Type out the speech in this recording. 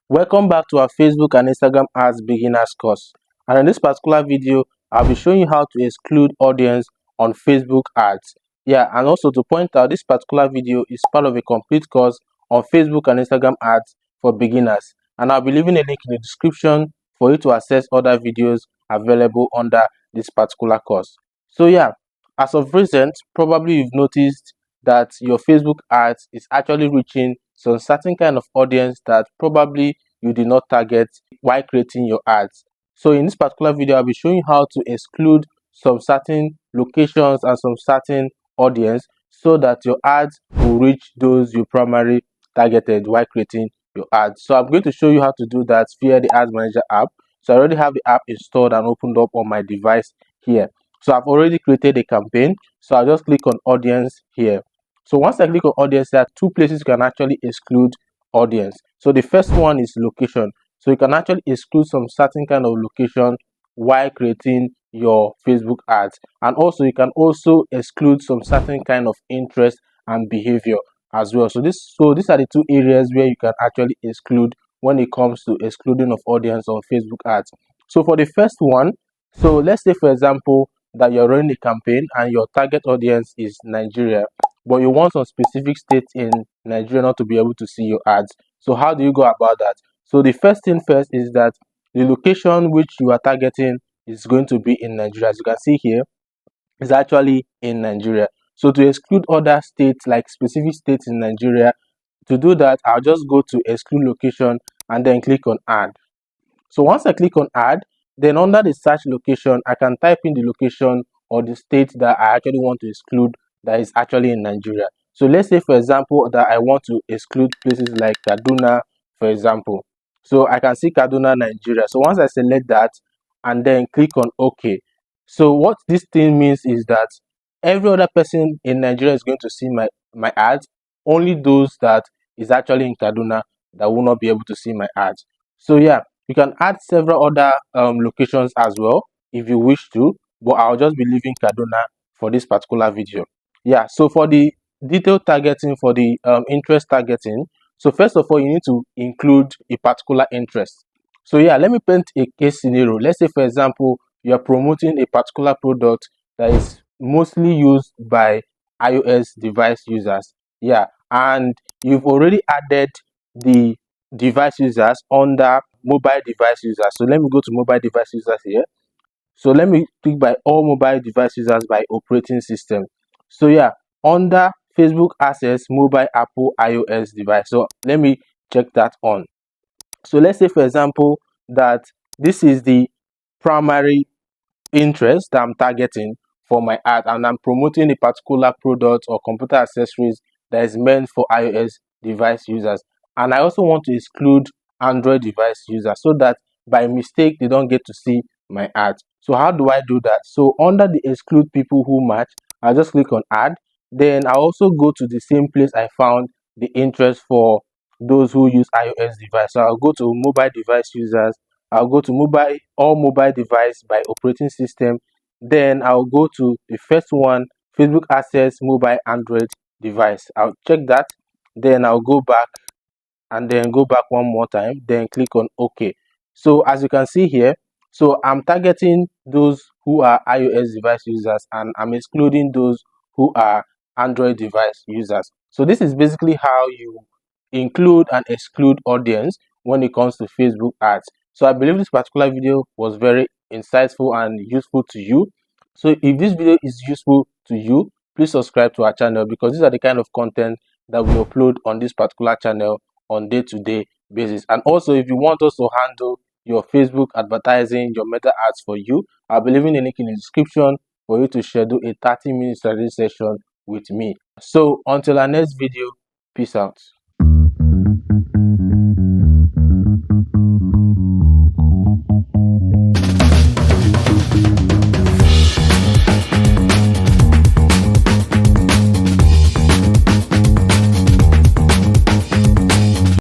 Welcome back to our Facebook and Instagram ads beginners course. And in this particular video, I'll be showing you how to exclude audience on Facebook ads. Yeah, and also to point out, this particular video is part of a complete course on Facebook and Instagram ads for beginners. And I'll be leaving a link in the description for you to access other videos available under this particular course. So yeah, as of recent, probably you've noticed that your Facebook ads is actually reaching some certain kind of audience that probably you did not target while creating your ads. So in this particular video, I'll be showing you how to exclude some certain locations and some certain audience so that your ads will reach those you primarily targeted while creating your ads. So I'm going to show you how to do that via the Ads Manager app. So I already have the app installed and opened up on my device here. So I've already created a campaign. So I'll just click on audience here. So once I click on audience, there are two places you can actually exclude audience. So the first one is location. So you can actually exclude some certain kind of location while creating your Facebook ads. And also you can also exclude some certain kind of interest and behavior as well. So these are the two areas where you can actually exclude when it comes to excluding of audience on Facebook ads. So for the first one, so let's say for example that you're running a campaign and your target audience is Nigeria, but you want some specific states in Nigeria not to be able to see your ads. So how do you go about that? So the first thing first is that the location which you are targeting is going to be in Nigeria. As you can see here, is actually in Nigeria. So to exclude other states, like specific states in Nigeria, to do that, I'll just go to exclude location and then click on add. So once I click on add, then under the search location, I can type in the location or the state that I actually want to exclude that is actually in Nigeria. So let's say, for example, that I want to exclude places like Kaduna, for example. So I can see Kaduna, Nigeria. So once I select that and then click on OK. So what this thing means is that every other person in Nigeria is going to see my ads. Only those that is actually in Kaduna that will not be able to see my ads. So yeah, you can add several other locations as well if you wish to, but I'll just be leaving Kaduna for this particular video. Yeah, so for the detailed targeting, for the interest targeting, so first of all, you need to include a particular interest. So yeah, let me paint a case scenario. Let's say, for example, you're promoting a particular product that is mostly used by iOS device users. Yeah, and you've already added the device users under mobile device users. So let me go to mobile device users here. So let me click by all mobile device users by operating system. So yeah, under Facebook access mobile Apple iOS device. So let me check that on. So let's say for example that this is the primary interest that I'm targeting for my ad, and I'm promoting a particular product or computer accessories that is meant for iOS device users. And I also want to exclude Android device users so that by mistake they don't get to see my ads. So how do I do that? So under the exclude people who match, I'll just click on add. Then I'll also go to the same place I found the interest for those who use iOS device. So I'll go to mobile device users. I'll go to mobile device by operating system. Then I'll go to the first one, Facebook access mobile Android device. I'll check that. Then I'll go back and then go back one more time. Then click on OK. So as you can see here, so I'm targeting those who are iOS device users and I'm excluding those who are Android device users. So this is basically how you include and exclude audience when it comes to Facebook ads. So I believe this particular video was very insightful and useful to you. So if this video is useful to you, please subscribe to our channel because these are the kind of content that we upload on this particular channel on day-to-day basis. And also, if you want us to handle your Facebook advertising, your meta ads for you, I'll be leaving a link in the description for you to schedule a 30-minute strategy session with me. So until our next video, peace out.